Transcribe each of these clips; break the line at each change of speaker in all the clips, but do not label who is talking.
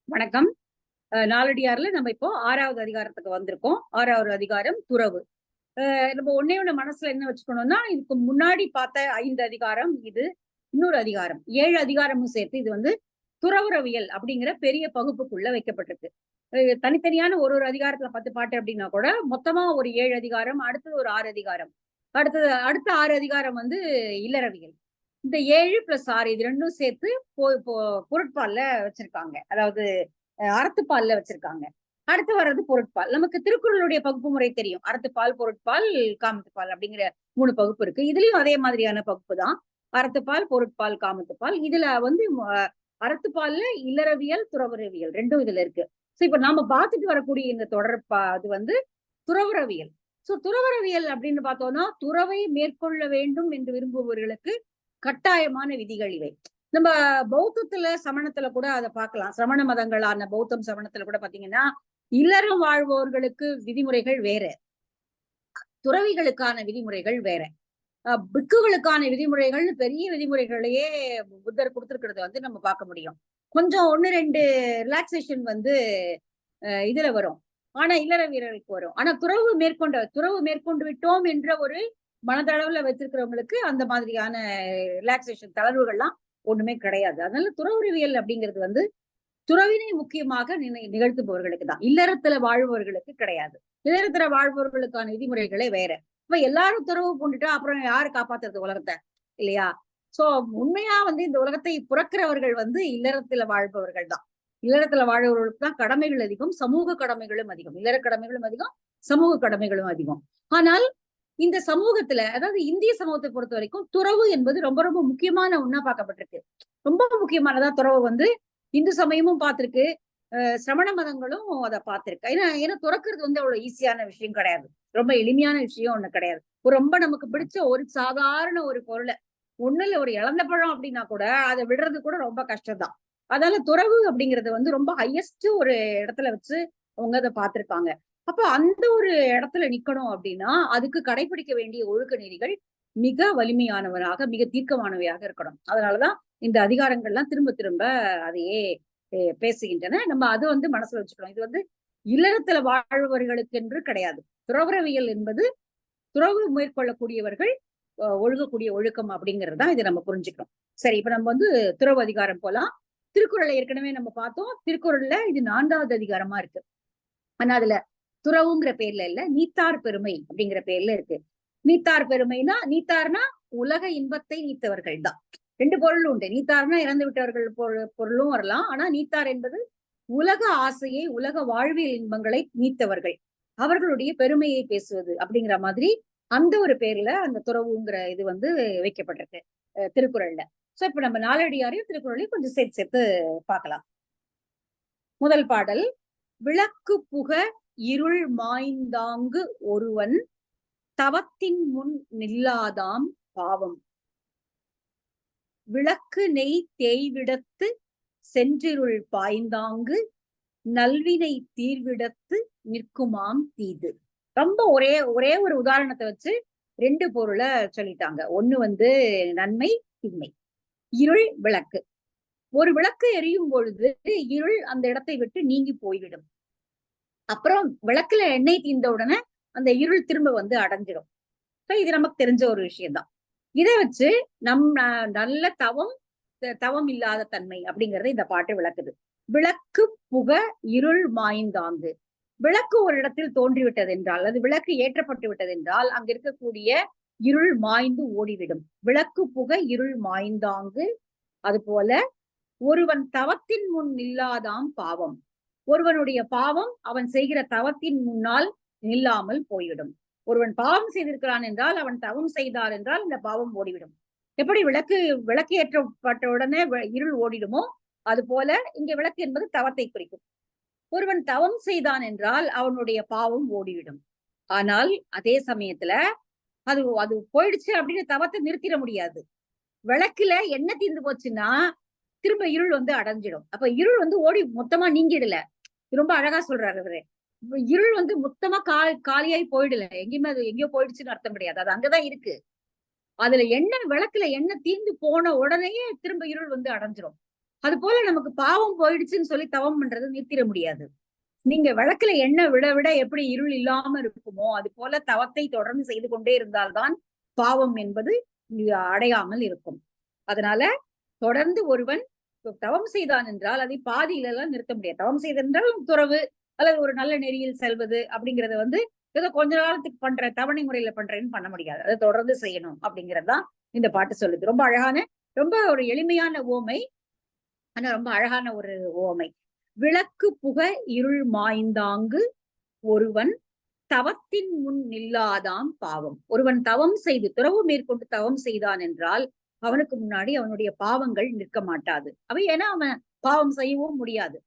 வணக்கம். நாலடியார்ல நம்ம இப்போ 6வது அதிகாரத்துக்கு வந்திருக்கோம். 6வது அதிகாரம் துறவு. நம்ம ஒண்ணே ஒண்ணு மனசுல என்ன வச்சுக்கணும்னா, இதுக்கு முன்னாடி பார்த்த 5 அதிகாரம் இது. இன்னொரு அதிகாரம். 7 அதிகாரமும் சேர்த்து இது வந்து துறவுறவியல் அப்படிங்கிற பெரிய பகுப்புக்குள்ள வைக்கப்பட்டிருக்கு. தனித்தனியான ஒரு ஒரு அதிகாரத்துல 10 பாட்டு அப்படின்னா கூட, மொத்தமா ஒரு 7 அதிகாரம், அடுத்தது ஒரு 6 அதிகாரம். அடுத்த 6 அதிகாரம் வந்து இல்லறவியல். இந்த 7 பிளஸ் 6 இது 2ம் சேர்த்து இப்போ பொருட்பால்ல வச்சிருக்காங்க. அதாவது அறத்துப்பால்ல வச்சிருக்காங்க. அடுத்து வர்றது பொருட்பால். நமக்கு திருக்குறளுடைய பகுப்பு முறை தெரியும். அறத்துப்பால், பொருட்பால், காமத்துப்பால் அப்படிங்கிற 3 பகுப்பு இருக்கு. இதுலயும் அதே மாதிரியான பகுப்பு தான். அறத்துப்பால், பொருட்பால், காமத்துப்பால். இதுல வந்து அறத்துப்பால்ல இல்லறவியல், துறவறவியல் 2ம் இதுல இருக்கு. சோ இப்ப நாம பார்த்துட்டு வரக்கூடிய இந்த தொடர் அது வந்து துறவறவியல். சோ துறவறவியல் அப்படின்னு பார்த்தோம்னா, துறவை மேற்கொள்ள வேண்டும் என்று விரும்புபவர்களுக்கு கட்டாயமான விதிகள் இவை. நம்ம பௌத்தத்துல, சமணத்துல கூட அத பார்க்கலாம். சிரமண மதங்களான பௌத்தம், சமணத்துல கூட பாத்தீங்கன்னா, இல்லறம் வாழ்பவர்களுக்கு விதிமுறைகள் வேற. துறவிகளுக்கான விதிமுறைகள் வேற. பிக்குகளுக்கான விதிமுறைகள் பெரிய விதிமுறைகளையே புத்தர் குடுத்திருக்கிறத வந்து நம்ம பார்க்க முடியும். கொஞ்சம் 1, 2 ரிலாக்சேஷன் வந்து இதுல வரும். ஆனா இல்லற வீரர்களுக்கு வரும். ஆனா துறவு மேற்கொண்டு விட்டோம் என்ற ஒரு மனதளவுல வச்சிருக்கிறவங்களுக்கு அந்த மாதிரியான ரிலாக்சேஷன் தளர்வுகள்லாம் ஒண்ணுமே கிடையாது. அதனால துறவுறவியல் அப்படிங்கிறது வந்து துறவினை முக்கியமாக நிகழ்த்துபவர்களுக்கு தான். இல்லறத்துல வாழ்பவர்களுக்கு கிடையாது. இல்லறத்துல வாழ்பவர்களுக்கான விதிமுறைகளே வேற. இப்ப எல்லாரும் துறவு பூண்டுட்டா அப்புறம் யாரு காப்பாத்துறது உலகத்தை? இல்லையா? சோ உண்மையா வந்து இந்த உலகத்தை புறக்கிறவர்கள் வந்து இல்லறத்துல வாழ்பவர்கள் தான். இல்லறத்துல வாழ்பவர்களுக்கு தான் கடமைகள் அதிகம், சமூக கடமைகளும் அதிகம். இல்லற கடமைகளும் அதிகம், சமூக கடமைகளும் அதிகம். ஆனால் இந்த சமூகத்துல, அதாவது இந்திய சமூகத்தை பொறுத்த வரைக்கும் துறவு என்பது ரொம்ப ரொம்ப முக்கியமான ஒண்ணா பார்க்கப்பட்டிருக்கு. ரொம்ப முக்கியமானதா துறவு வந்து இந்து சமயமும் பார்த்திருக்கு, சிரமண மதங்களும் அதை பார்த்திருக்கு. ஏன்னா ஏன்னா துறக்கிறது வந்து அவ்வளவு ஈஸியான விஷயம் கிடையாது. ரொம்ப எளிமையான விஷயம் ஒண்ணு கிடையாது. ரொம்ப நமக்கு பிடிச்ச ஒரு சாதாரண ஒரு பொருளை, ஒண்ணு இல்ல ஒரு இழந்த பழம் அப்படின்னா கூட அதை விடுறது கூட ரொம்ப கஷ்டம் தான். அதனால துறவு அப்படிங்கறது வந்து ரொம்ப ஹையஸ்ட் ஒரு இடத்துல வச்சு அவங்க அதை பார்த்திருக்காங்க. அப்ப அந்த ஒரு இடத்துல நிக்கணும் அப்படின்னா அதுக்கு கடைபிடிக்க வேண்டிய ஒழுக்க நெறிகள் மிக வலிமையானவராக, மிக தீர்க்கமானவையாக இருக்கணும். அதனாலதான் இந்த அதிகாரங்கள்லாம் திரும்ப திரும்ப அதையே பேசுகின்றன. நம்ம அது வந்து மனசுல வச்சுக்கணும். இது வந்து இல்லறத்துல வாழ்பவர்களுக்கு என்று கிடையாது. துறவறவியல் என்பது துறவு மேற்கொள்ளக்கூடியவர்கள் ஒழுகக்கூடிய ஒழுக்கம் அப்படிங்கிறது தான் இதை நம்ம புரிஞ்சுக்கணும். சரி, இப்ப நம்ம வந்து துறவு அதிகாரம் போலாம். திருக்குறளை ஏற்கனவே நம்ம பார்த்தோம். திருக்குறள்ல இது 4வது அதிகாரமா இருக்கு. ஆனா அதுல துறவுங்கிற பேர்ல இல்ல, நீத்தார் பெருமை அப்படிங்கிற பேர்ல இருக்கு. நீத்தார் பெருமைனா, நீத்தார்னா உலக இன்பத்தை நீத்தவர்கள் தான். 2 பொருள் உண்டு. நீத்தார்னா இறந்து விட்டவர்கள் பொருளும் வரலாம். ஆனா நீத்தார் என்பது உலக ஆசையை, உலக வாழ்வியல் இன்பங்களை நீத்தவர்கள். அவர்களுடைய பெருமையை பேசுவது அப்படிங்கிற மாதிரி அந்த ஒரு பேர்ல அந்த துறவுங்கிற இது வந்து வைக்கப்பட்டிருக்கு திருக்குறள்ல. சோ இப்ப நம்ம நாலடியாரையும் திருக்குறளையும் கொஞ்சம் சேர்த்து சேர்த்து பார்க்கலாம். முதல் பாடல். விளக்கு புக இருள் மாய்ந்தாங்கு ஒருவன் தவத்தின் முன் நில்லாதாம் பாவம். விளக்கு நெய் தேய்விடத்து சென்றிருள் பாய்ந்தாங்கு நல்வினை தீர்விடத்து நிற்குமாம் தீது. ரொம்ப ஒரே ஒரே ஒரு உதாரணத்தை வச்சு 2 பொருளை சொல்லிட்டாங்க. ஒண்ணு வந்து நன்மை, தீமை. இருள், விளக்கு. ஒரு விளக்கு எரியும் பொழுது இருள் அந்த இடத்தை விட்டு நீங்கி போய்விடும். அப்புறம் விளக்குல எண்ணெய் தீர்ந்த உடனே அந்த இருள் திரும்ப வந்து அடைஞ்சிடும். இது நமக்கு தெரிஞ்ச ஒரு விஷயம்தான். இதை வச்சு நல்ல தவம் இல்லாத தன்மை அப்படிங்கறது இந்த பாட்டு விளக்குது. விளக்கு புக இருள் மாய்ந்தாங்கு. விளக்கு ஒரு இடத்தில் தோன்றிவிட்டது என்றால், அது விளக்கு ஏற்றப்பட்டு விட்டது என்றால் அங்க இருக்கக்கூடிய இருள் மாய்ந்து ஓடிவிடும். விளக்கு புக இருள் மாய்ந்தாங்கு. அது போல ஒருவன் தவத்தின் முன் நில்லாதாம் பாவம். ஒருவனுடைய பாவம் அவன் செய்கிற தவத்தின் முன்னால் நில்லாமல் போய்விடும். ஒருவன் பாவம் செய்திருக்கிறான் என்றால், அவன் தவம் செய்தார் என்றால் இந்த பாவம் ஓடிவிடும். எப்படி விளக்கு ஏற்றப்பட்ட உடனே இருள் ஓடிடுமோ அது போல இங்க விளக்கு என்பது தவத்தை குறிக்கும். ஒருவன் தவம் செய்தான் என்றால் அவனுடைய பாவம் ஓடிவிடும். ஆனால் அதே சமயத்துல அது அது போயிடுச்சு அப்படின்னு தவத்தை நிறுத்திட முடியாது. விளக்குல எண்ணெய் தீர்ந்து போச்சுன்னா திரும்ப இருள் வந்து அடைஞ்சிடும். அப்ப இருள் வந்து ஓடி மொத்தமா நீங்கிடல. ரொம்ப அழகா சொல்றாரு அவரு. இருள் வந்து மொத்தமா காலியாய் போயிடல. எங்கேயுமே அது எங்கேயோ போயிடுச்சுன்னு அர்த்தம் கிடையாது. அது அங்கதான் இருக்கு. அதுல விளக்குல எண்ணெய் தீர்ந்து போன உடனேயே திரும்ப இருள் வந்து அடைஞ்சிரும். அது போல நமக்கு பாவம் போயிடுச்சுன்னு சொல்லி தவம் பண்றது நிறுத்திட முடியாது. நீங்க விளக்குல எண்ணெய் விட விட எப்படி இருள் இல்லாம இருக்குமோ அது போல தவத்தை தொடர்ந்து செய்து கொண்டே இருந்தால்தான் பாவம் என்பது அடையாமல் இருக்கும். அதனால தொடர்ந்து ஒருவன் தவம் செய்தான் என்றால் அதை பாதியில எல்லாம் நிறுத்த முடியாது. தவம் செய்தென்றால் துறவு அல்லது ஒரு நல்ல நெறியில் செல்வது அப்படிங்கறத வந்து ஏதோ கொஞ்ச காலத்துக்கு பண்ற தவணை முறையில பண்றேன்னு பண்ண முடியாது. அதை தொடர்ந்து செய்யணும் அப்படிங்கறதுதான் இந்த பாட்டு சொல்லுது. ரொம்ப அழகான, ரொம்ப ஒரு எளிமையான ஓமை, ஆனா ரொம்ப அழகான ஒரு ஓமை. விளக்கு புக இருள் மாய்ந்தாங்கு ஒருவன் தவத்தின் முன் நில்லாதாம் பாவம். ஒருவன் தவம் செய்து துறவு மேற்கொண்டு தவம் செய்தான் என்றால் அவனுக்கு முன்னாடி அவனுடைய பாவங்கள் நிற்க மாட்டாது. அவை ஏன்னா அவன் பாவம் செய்யவும் முடியாது.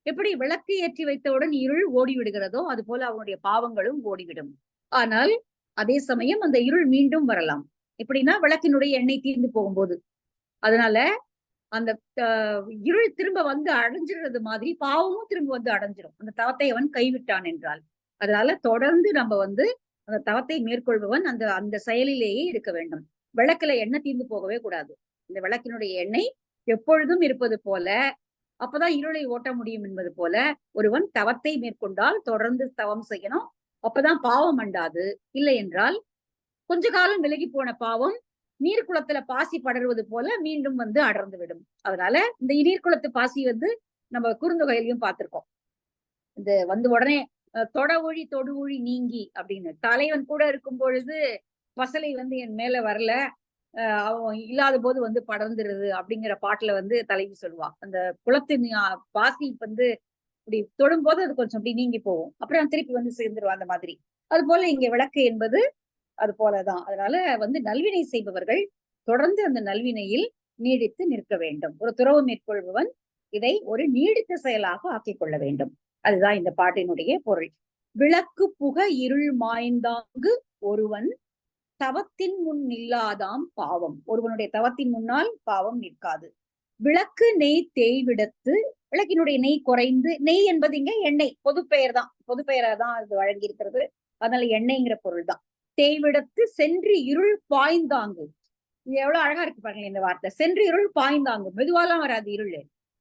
எப்படி விளக்கு ஏற்றி வைத்தவுடன் இருள் ஓடிவிடுகிறதோ அது போல அவனுடைய பாவங்களும் ஓடிவிடும். ஆனால் அதே சமயம் அந்த இருள் மீண்டும் வரலாம். எப்படின்னா விளக்கினுடைய எண்ணெய் தீர்ந்து போகும்போது. அதனால அந்த இருள் திரும்ப வந்து அடைஞ்சிடுறது மாதிரி பாவமும் திரும்ப வந்து அடைஞ்சிடும் அந்த தவத்தை அவன் கைவிட்டான் என்றால். அதனால தொடர்ந்து நம்ம வந்து அந்த தவத்தை மேற்கொள்பவன் அந்த அந்த செயலிலேயே இருக்க வேண்டும். விளக்குல எண்ணெய் தீர்ந்து போகவே கூடாது. இந்த விளக்கினுடைய எண்ணெய் எப்பொழுதும் இருப்பது போல, அப்பதான் இருளை ஓட்ட முடியும் என்பது போல ஒருவன் தவத்தை மேற்கொண்டால் தொடர்ந்து தவம் செய்யணும். அப்பதான் பாவம் அண்டாது. இல்லை என்றால் கொஞ்ச காலம் விலகி போன பாவம் நீர்க்குளத்துல பாசி படர்வது போல மீண்டும் வந்து அடர்ந்து விடும். அதனால இந்த நீர்க்குளத்து பாசி வந்து நம்ம குறுந்தொகையிலையும் பார்த்திருக்கோம். இது வந்து உடனே தொட ஒழி தொடு ஒழி நீங்கி அப்படின்னு தலைவன் கூட இருக்கும் பொழுது பசலை வந்து என் மேல வரல, அவன் இல்லாத போது வந்து படர்ந்துருது அப்படிங்கிற பாட்டுல வந்து தலைவி சொல்லுவா. அந்த குளத்தின் பாசி வந்து இப்படி தொடும்போது அது கொஞ்சம் அப்படி நீங்கி போகும், அப்புறம் திருப்பி வந்து சேர்ந்துருவா அந்த மாதிரி. அது போல இங்க விளக்கு என்பது அது போலதான். அதனால வந்து நல்வினை செய்பவர்கள் தொடர்ந்து அந்த நல்வினையில் நீடித்து நிற்க வேண்டும். ஒரு துறவு மேற்கொள்பவன் இதை ஒரு நீடித்த செயலாக ஆக்கிக் கொள்ள வேண்டும். அதுதான் இந்த பாட்டினுடைய பொருள். விளக்கு புக இருள் மாய்ந்தாங்கு ஒருவன் தவத்தின் முன் நில்லாதாம் பாவம். ஒருவனுடைய தவத்தின் முன்னால் பாவம் நிற்காது. விளக்கு நெய் தேய்விடத்து, விளக்கினுடைய நெய் குறைந்து, நெய் என்பது இங்க எண்ணெய் பொது பெயர் தான், பொது பெயரா தான் அது வழங்கி இருக்கிறது. அதனால எண்ணெய்ங்கிற பொருள் தான். தேய்விடத்து சென்று இருள் பாய்ந்தாங்கு. இது எவ்வளவு அழகா இருக்கு பாருங்க இந்த வார்த்தை. சென்று இருள் பாய்ந்தாங்கு. மெதுவாலாம் வராது இருள்.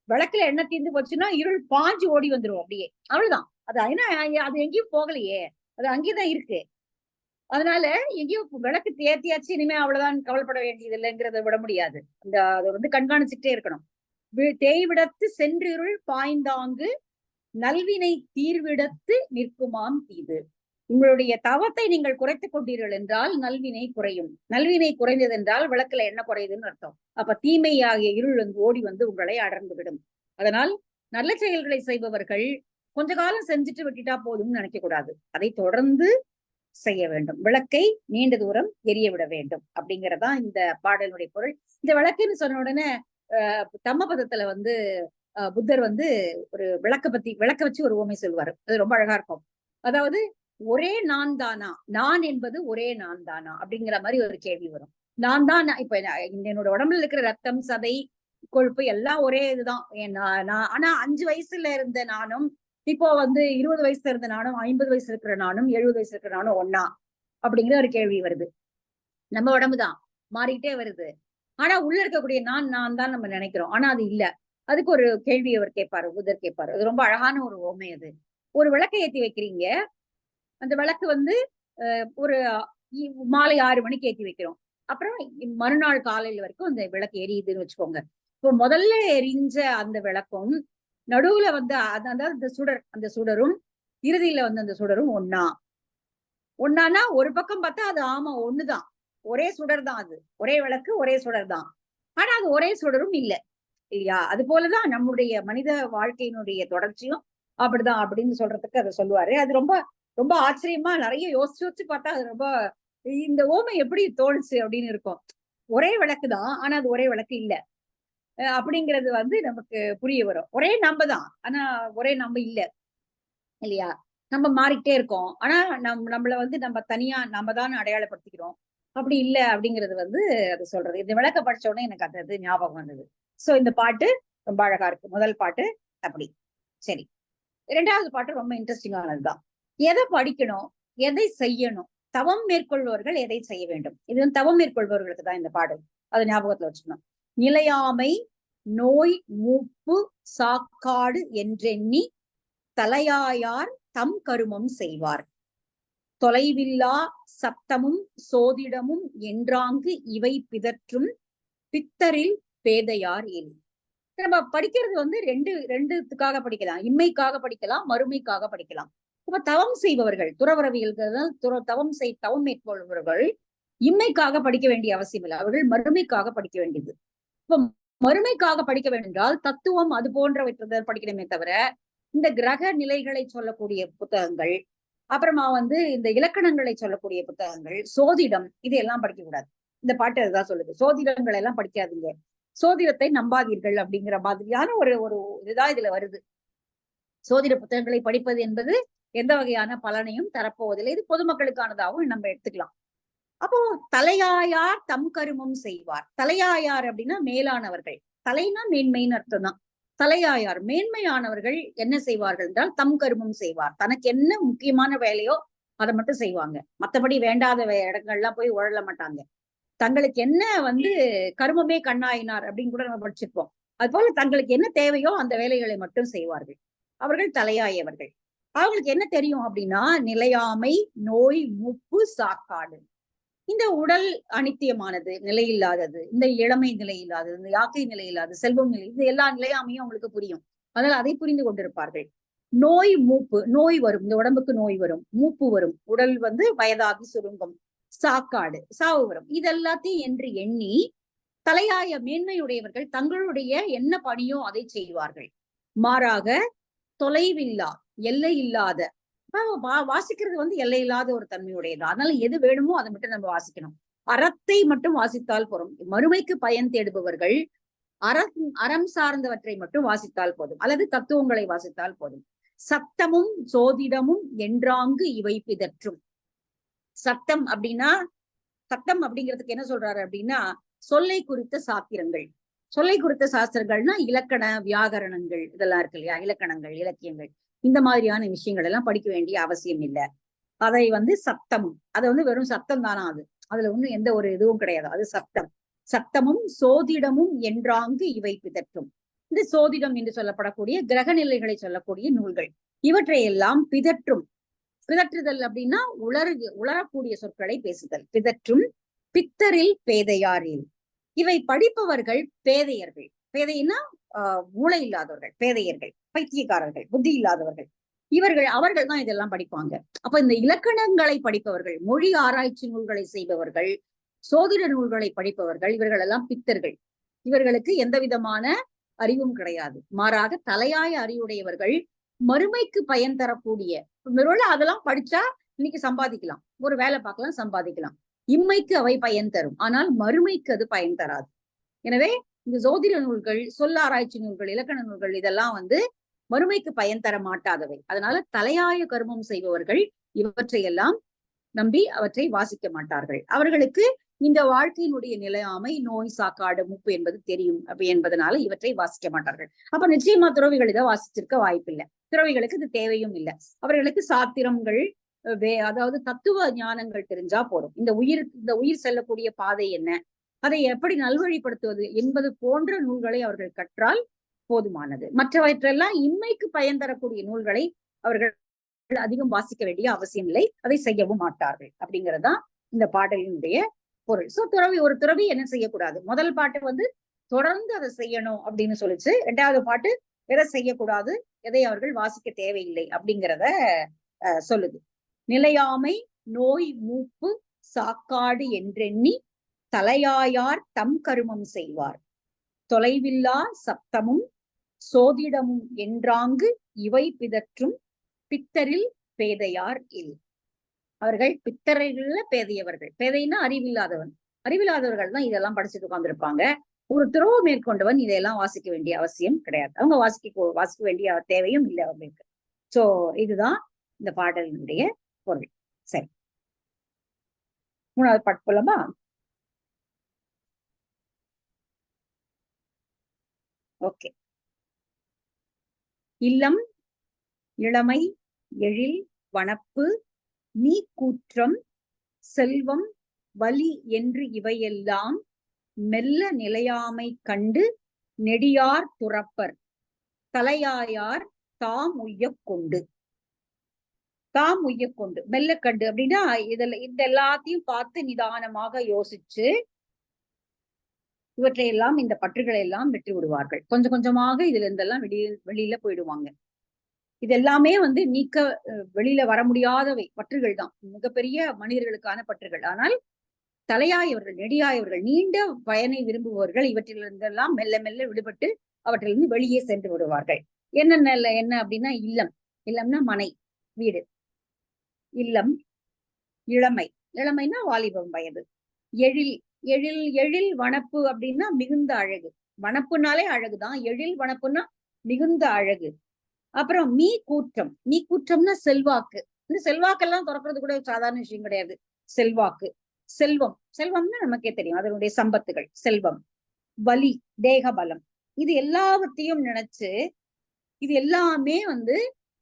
விளக்குல எண்ணெய் தீர்ந்து போச்சுன்னா இருள் பாஞ்சு ஓடி வந்துரும் அப்படியே. அவ்வளவுதான். அது ஏன்னா அது எங்கேயும் போகலையே, அது அங்கேதான் இருக்கு. அதனால எங்கேயும் விளக்கு தேத்தியாச்சு இனிமே அவ்வளவுதான் கவலைப்பட வேண்டியது இல்லைங்கிறத விட முடியாது. அந்த அதை வந்து கண்காணிச்சுட்டே இருக்கணும். தேய்விடத்து சென்றிருள் பாய்ந்தாங்கு நல்வினை தீர்விடத்து நிற்குமாம் தீது. உங்களுடைய தவத்தை நீங்கள் குறைத்துக் கொண்டீர்கள் என்றால் நல்வினை குறையும். நல்வினை குறைந்தது என்றால் விளக்குல என்ன குறையுதுன்னு அர்த்தம். அப்ப தீமை ஆகிய இருள் வந்து ஓடி வந்து உங்களை அடர்ந்து விடும். அதனால் நல்ல செயல்களை செய்பவர்கள் கொஞ்ச காலம் செஞ்சுட்டு விட்டுட்டா போதும்னு நினைக்க கூடாது. அதை தொடர்ந்து செய்ய வேண்டும். விளக்கை நீண்ட தூரம் எரிய விட வேண்டும் அப்படிங்கறதான் இந்த பாடலுடைய பொருள். இந்த விளக்குன்னு சொன்ன உடனே தம்மபதத்துல வந்து புத்தர் வந்து ஒரு விளக்க வச்சு ஒரு உவமை சொல்லுவாரு. அது ரொம்ப அழகா இருக்கும். அதாவது ஒரே நான் தானா, நான் என்பது ஒரே நான் தானா அப்படிங்கிற மாதிரி ஒரு கேள்வி வரும். நான் தான் இப்ப என்னோட உடம்புல இருக்கிற ரத்தம் சதை கொழுப்பு எல்லாம் ஒரே இதுதான். ஆனா 5 வயசுல இருந்த நானும் இப்போ வந்து 20 வயசுல இருந்த நானும் 50 வயசு இருக்கிற நானும் 70 வயசு இருக்கிற நானும் ஒன்னா அப்படிங்கிற ஒரு கேள்வி வருது. நம்ம உடம்புதான் மாறிக்கிட்டே வருது. ஆனா உள்ள இருக்கக்கூடிய நான் தான் நம்ம நினைக்கிறோம். ஆனா அது இல்ல. அதுக்கு ஒரு கேள்வி அவர் கேட்பாரு, புத்தர் கேட்பாரு. அது ரொம்ப அழகான ஒரு ஓமை. அது ஒரு விளக்கை ஏத்தி வைக்கிறீங்க. அந்த விளக்கு வந்து ஒரு மாலை 6 மணிக்கு ஏத்தி வைக்கிறோம். அப்புறம் மறுநாள் காலையில வரைக்கும் அந்த விளக்கு எரியுதுன்னு வச்சுக்கோங்க. இப்போ முதல்ல எரிஞ்ச அந்த விளக்கும் நடுவுல வந்து அதாவது அந்த சுடரும் இறுதியில வந்து அந்த சுடரும் ஒன்னானா ஒரு பக்கம் பார்த்தா அது ஆமா ஒண்ணுதான், ஒரே சுடர் தான், அது ஒரே விளக்கு ஒரே சுடர் தான். ஆனா அது ஒரே சுடரும் இல்ல இல்லையா? அது போலதான் நம்முடைய மனித வாழ்க்கையினுடைய தொடர்ச்சியும் அப்படிதான் அப்படின்னு சொல்றதுக்கு அதை சொல்லுவாரு. அது ரொம்ப ரொம்ப ஆச்சரியமா நிறைய யோசிச்சு யோசிச்சு பார்த்தா அது ரொம்ப இந்த ஓமை எப்படி தோணுச்சு அப்படின்னு இருக்கும். ஒரே விளக்கு தான், ஆனா அது ஒரே விளக்கு இல்ல அப்படிங்கிறது வந்து நமக்கு புரிய வரும். ஒரே நம்பதான், ஆனா ஒரே நம்ப இல்ல இல்லையா? நம்ம மாறிக்கிட்டே இருக்கோம். ஆனா நம்மள வந்து நம்ம தனியா நம்ம தான் அடையாளப்படுத்திக்கிறோம். அப்படி இல்ல அப்படிங்கிறது வந்து அது சொல்றது. இந்த விளக்க படிச்ச உடனே எனக்கு அது ஞாபகம் வந்தது. சோ இந்த பாட்டு ரொம்ப அழகா இருக்கு. முதல் பாட்டு அப்படி. சரி. 2வது பாட்டு ரொம்ப இன்ட்ரெஸ்டிங்கானதுதான். எதை படிக்கணும், எதை செய்யணும், தவம் மேற்கொள்பவர்கள் எதை செய்ய வேண்டும். இது வந்து தவம் மேற்கொள்பவர்களுக்கு தான் இந்த பாடல். அது ஞாபகத்துல வச்சுக்கணும். நிலையாமை நோய் மூப்பு சாக்காடு என்றெண்ணி தலையாயார் தம் கருமம் செய்வார். தொலைவில்லா சப்தமும் சோதிடமும் என்றாங்கு இவை பிதற்றும் பித்தரில் பேதையார் இல். நம்ம படிக்கிறது வந்து ரெண்டுத்துக்காக படிக்கலாம். இம்மைக்காக படிக்கலாம், மறுமைக்காக படிக்கலாம். இப்ப தவம் செய்பவர்கள், துறவரவியல் தவம் மேற்கொள்பவர்கள் இம்மைக்காக படிக்க வேண்டிய அவசியம் இல்லை. அவர்கள் மறுமைக்காக படிக்க வேண்டியது. இப்ப மறுமைக்காக படிக்க வேண்டும் என்றால் தத்துவம் அது போன்றவற்றை படிக்கணுமே தவிர இந்த கிரக நிலைகளை சொல்லக்கூடிய புத்தகங்கள், அப்புறமா வந்து இந்த இலக்கணங்களை சொல்லக்கூடிய புத்தகங்கள், சோதிடம், இதையெல்லாம் படிக்க கூடாது. இந்த பாட்டு அதுதான் சொல்லுது. சோதிடங்கள் எல்லாம் படிக்காதீங்க, சோதிடத்தை நம்பாதீர்கள் அப்படிங்கிற மாதிரியான ஒரு ஒரு இதுதான் இதுல வருது. சோதிட புத்தகங்களை படிப்பது என்பது எந்த வகையான பலனையும் தரப்போவதில்லை. இது பொதுமக்களுக்கானதாகவும் நம்ம எடுத்துக்கலாம். அப்போ தலையாயார் தம் கருமம் செய்வார். தலையாயார் அப்படின்னா மேலானவர்கள். தலைனா மேன்மைன்னு அர்த்தம் தான். தலையாயார் மேன்மையானவர்கள் என்ன செய்வார்கள் என்றால் தம் கருமம் செய்வார். தனக்கு என்ன முக்கியமான வேலையோ அதை மட்டும் செய்வாங்க. மற்றபடி வேண்டாத இடங்கள்லாம் போய் உழல மாட்டாங்க. தங்களுக்கு என்ன வந்து கருமமே கண்ணாயினார் அப்படின்னு கூட நம்ம படிச்சிருப்போம். அது போல தங்களுக்கு என்ன தேவையோ அந்த வேலைகளை மட்டும் செய்வார்கள். அவர்கள் தலையாயவர்கள். அவங்களுக்கு என்ன தெரியும் அப்படின்னா நிலையாமை, நோய், மூப்பு, சாக்காடு. இந்த உடல் அனித்தியமானது, நிலையில்லாதது, இந்த இளமை நிலையில்லாதது, இந்த யாக்கை நிலையில்லாதது, செல்வம் நிலை, இந்த எல்லா நிலையாமையும் அவங்களுக்கு புரியும். அதனால அதை புரிந்து கொண்டிருப்பார்கள். நோய், மூப்பு, நோய் வரும், இந்த உடம்புக்கு நோய் வரும், மூப்பு வரும், உடல் வந்து வயதாகி சுருங்கும், சாக்காடு, சாவு வரும். இதெல்லாத்தையும் என்று எண்ணி தலையாய மேன்மையுடையவர்கள் தங்களுடைய என்ன பணியோ அதை செய்வார்கள். மாறாக தொலைவில்லா, எல்லை இல்லாத, வாசிக்கிறது வந்து எல்லை இல்லாத ஒரு தன்மையுடையது. அதனால எது வேணுமோ அதை மட்டும் நம்ம வாசிக்கணும். அறத்தை மட்டும் வாசித்தால் போதும். மறுமைக்கு பயன் தேடுபவர்கள் அறம் சார்ந்தவற்றை மட்டும் வாசித்தால் போதும், அல்லது தத்துவங்களை வாசித்தால் போதும். சத்தமும் சோதிடமும் என்றாங்கு இவை பிதற்றும். சத்தம் அப்படின்னா, சத்தம் அப்படிங்கிறதுக்கு என்ன சொல்றாரு அப்படின்னா சொல்லை குறித்த சாத்திரங்கள். சொல்லை குறித்த சாஸ்திரங்கள்னா இலக்கண வியாகரணங்கள் இதெல்லாம் இருக்கு இல்லையா, இலக்கணங்கள், இலக்கியங்கள், இந்த மாதிரியான விஷயங்கள் எல்லாம் படிக்க வேண்டிய அவசியம் இல்லை. அதை வந்து சத்தம், அதை வந்து வெறும் சத்தம் தானா, அதுல ஒண்ணும் எந்த ஒரு இதுவும் கிடையாது, அது சத்தம். சத்தமும் சோதிடமும் என்றாங்கு இவை பிதற்றும். இந்த சோதிடம் என்று சொல்லப்படக்கூடிய கிரக நிலைகளை சொல்லக்கூடிய நூல்கள், இவற்றையெல்லாம் பிதற்றும். பிதற்றுதல் அப்படின்னா உளரக்கூடிய சொற்களை பேசுதல். பிதற்றும் பித்தரில் பேதையாரில். இவை படிப்பவர்கள் பேதையர்கள். பேதைன்னா மூளை இல்லாதவர்கள், பேதையர்கள், பைத்தியக்காரர்கள், புத்தி இல்லாதவர்கள். அவர்கள் தான் இதெல்லாம் படிப்பாங்க. அப்ப இந்த இலக்கணங்களை படிப்பவர்கள், மொழி ஆராய்ச்சி நூல்களை செய்பவர்கள், சோதிட நூல்களை படிப்பவர்கள், இவர்கள் எல்லாம் பித்தர்கள். இவர்களுக்கு எந்த விதமான அறிவும் கிடையாது. மாறாக தலையாய அறிவுடையவர்கள், மறுமைக்கு பயன் தரக்கூடிய, அதெல்லாம் படிச்சா இன்னைக்கு சம்பாதிக்கலாம், ஒரு வேலை பார்க்கலாம், சம்பாதிக்கலாம். இம்மைக்கு அவை பயன் தரும், ஆனால் மறுமைக்கு அது பயன் தராது. எனவே இந்த ஜோதிட நூல்கள், சொல்லாராய்ச்சி நூல்கள், இலக்கண நூல்கள் இதெல்லாம் வந்து மறுமைக்கு பயன் தர மாட்டாதவை. அதனால தலையாய கர்மம் செய்பவர்கள் இவற்றையெல்லாம் நம்பி அவற்றை வாசிக்க மாட்டார்கள். அவர்களுக்கு இந்த வாழ்க்கையினுடைய நிலையாமை, நோய், சாக்காடு, மூப்பு என்பது தெரியும் என்பதனால இவற்றை வாசிக்க மாட்டார்கள். அப்ப நிச்சயமா துறவிகள் இதை வாசிச்சிருக்க வாய்ப்பில்லை. துறவிகளுக்கு இது தேவையும் இல்லை. அவர்களுக்கு சாத்திரங்கள், அதாவது தத்துவ ஞானங்கள் தெரிஞ்சா போதும். இந்த உயிர் செல்லக்கூடிய பாதை என்ன, அதை எப்படி நல்வழிப்படுத்துவது என்பது போன்ற நூல்களை அவர்கள் கற்றால் போதுமானது. மற்றவற்றெல்லாம் இம்மைக்கு பயன் தரக்கூடிய நூல்களை அவர்கள் அதிகம் வாசிக்க வேண்டிய அவசியம் இல்லை, அதை செய்யவும் மாட்டார்கள். அப்படிங்கறதுதான் இந்த பாடலினுடைய பொருள். சோ ஒரு துறவி என்ன செய்யக்கூடாது, முதல் பாட்டு வந்து தொடர்ந்து அதை செய்யணும் அப்படின்னு சொல்லிச்சு. இரண்டாவது பாட்டு எதை செய்யக்கூடாது, எதை அவர்கள் வாசிக்க தேவையில்லை அப்படிங்கிறத சொல்லுது. நிலையாமை, நோய், மூப்பு, சாக்காடு என்றெண்ணி தலையாயார் தம் கருமம் செய்வார். தொலைவில்லா சப்தமும் சோதிடமும் என்றாங்கு இவை பிதற்றும் பித்தரில் பேதையார் இல். அவர்கள் பித்தர்கள பேதையவர்கள். பேதைன்னா அறிவில்லாதவர்கள் தான் இதெல்லாம் படிச்சுட்டு உட்கார்ந்துருப்பாங்க. ஒரு துறவு மேற்கொண்டவன் இதையெல்லாம் வாசிக்க வேண்டிய அவசியம் கிடையாது. அவங்க வாசிக்க வேண்டிய தேவையும் இல்லை அவங்களுக்கு. சோ இதுதான் இந்த பாடலினுடைய பொருள். சரி, மூணாவது பாட்டு போலாமா? ஓகே. இல்லம், இளமை, எழில், வனப்பு, நீ கூற்றம், செல்வம், வலி என்று இவையெல்லாம் மெல்ல நிலையாமை கண்டு நெடியார் துறப்பர் தலையாயார் தாம் உய்யக் கொண்டு. தாம் உய்யக் கொண்டு, மெல்ல கண்டு அப்படின்னா இந்த எல்லாத்தையும் பார்த்து நிதானமாக யோசிச்சு இவற்றையெல்லாம், இந்த பற்றுகளை எல்லாம் விட்டு விடுவார்கள். கொஞ்சம் கொஞ்சமாக இதுல இருந்தெல்லாம் வெளியில போயிடுவாங்க. இது எல்லாமே நீக்க வெளியில வர முடியாதவை பற்றுகள் தான், மிகப்பெரிய மனிதர்களுக்கான பற்றுகள். ஆனால் தலையாயவர்கள், நெடியாயவர்கள், நீண்ட பயனை விரும்புபவர்கள் இவற்றிலிருந்தெல்லாம் மெல்ல மெல்ல விடுபட்டு அவற்றிலிருந்து வெளியே சென்று விடுவார்கள். என்ன அப்படின்னா இல்லம். இல்லம்னா மனை, வீடு. இல்லம், இளமை. இளமைனா வாலிபம் வயது. எழில். எழில் எழில் வனப்பு அப்படின்னா மிகுந்த அழகு. வனப்புனாலே அழகுதான். எழில் வனப்புன்னா மிகுந்த அழகு. அப்புறம் மீ கூற்றம். மீ கூற்றம்னா செல்வாக்கு. இந்த செல்வாக்கெல்லாம் துறக்கிறது கூட சாதாரண விஷயம் கிடையாது. செல்வாக்கு. செல்வம். செல்வம்னா நமக்கே தெரியும், அதனுடைய சம்பத்துகள். செல்வம், வலி, தேக பலம், இது எல்லாவற்றையும் நினைச்சு இது எல்லாமே